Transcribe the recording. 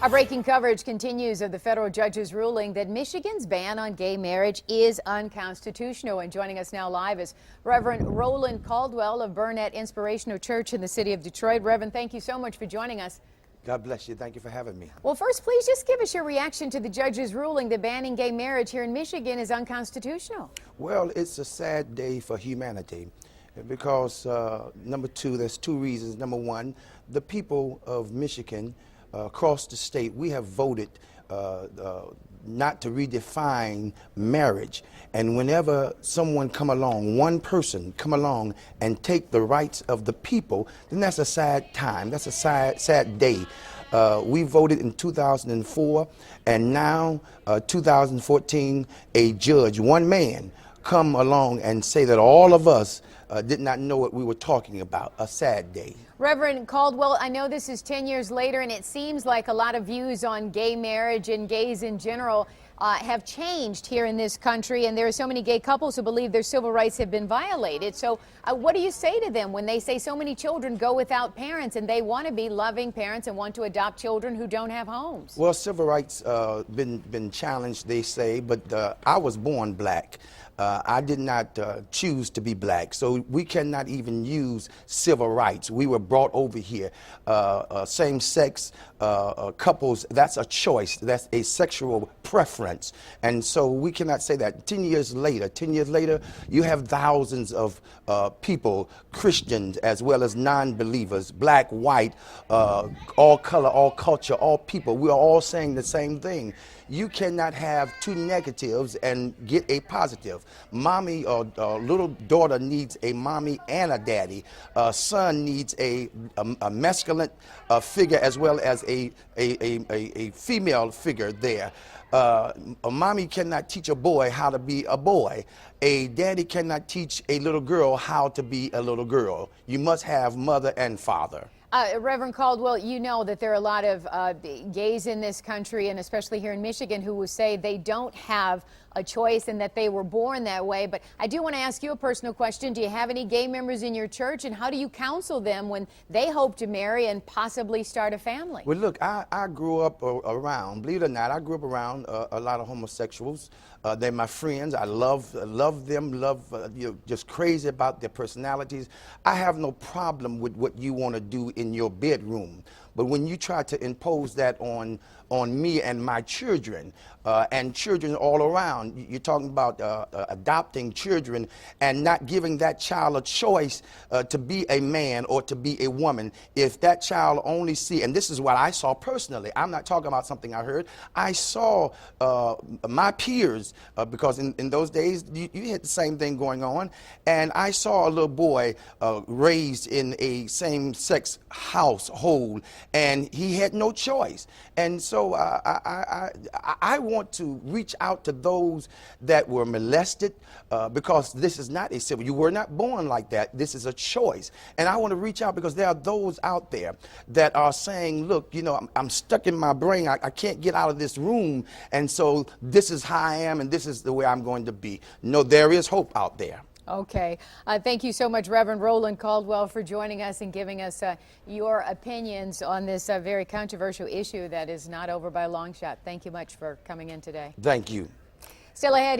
Our breaking coverage continues of the federal judge's ruling that Michigan's ban on gay marriage is unconstitutional. And joining us now live is Reverend Roland Caldwell of Burnette Inspirational Church in the city of Detroit. Reverend, thank you so much for joining us. God bless you. Thank you for having me. Well, first, please just give us your reaction to the judge's ruling that banning gay marriage here in Michigan is unconstitutional. Well, it's a sad day for humanity because, number two, there's two reasons. Number one, the people of Michigan across the state, we have voted not to redefine marriage. And whenever someone come along, one person come along and take the rights of the people, then that's a sad time. That's a sad day. We voted in 2004, and now 2014, a judge, one man, come along and say that all of us did not know what we were talking about. A sad day. Reverend Caldwell, I know this is 10 years later, and it seems like a lot of views on gay marriage and gays in general have changed here in this country, and there are so many gay couples who believe their civil rights have been violated. So what do you say to them when they say so many children go without parents and they want to be loving parents and want to adopt children who don't have homes? Well, civil rights been challenged, they say, but I was born black. I did not choose to be black, so we cannot even use civil rights. We were brought over here. Same-sex couples, that's a choice. That's a sexual preference. And so we cannot say that. 10 years later, you have thousands of people, Christians as well as non-believers, black, white, all color, all culture, all people. We are all saying the same thing. You cannot have two negatives and get a positive. Mommy or little daughter needs a mommy and a daddy. Son needs a masculine figure as well as a female figure there. A mommy cannot teach a boy how to be a boy. A daddy cannot teach a little girl how to be a little girl. You must have mother and father. Reverend Caldwell, you know that there are a lot of gays in this country, and especially here in Michigan, who will say they don't have a choice and that they were born that way. But I do want to ask you a personal question. Do you have any gay members in your church, and how do you counsel them when they hope to marry and possibly start a family? Well, look, I grew up around, believe it or not, I grew up around a lot of homosexuals. They're my friends. I love them, just crazy about their personalities. I have no problem with what you want to do in your bedroom. But when you try to impose that on me and my children, and children all around, you're talking about adopting children and not giving that child a choice to be a man or to be a woman. If that child only see, and this is what I saw personally, I'm not talking about something I heard, I saw my peers, because in those days you had the same thing going on, and I saw a little boy raised in a same-sex household, and he had no choice. And so I want to reach out to those that were molested, because this is not a civil. You were not born like that. This is a choice. And I want to reach out because there are those out there that are saying, look, you know, I'm stuck in my brain. I can't get out of this room. And so this is how I am, and this is the way I'm going to be. No, there is hope out there. Okay. Thank you so much, Reverend Roland Caldwell, for joining us and giving us your opinions on this very controversial issue that is not over by a long shot. Thank you much for coming in today. Thank you. Still ahead here.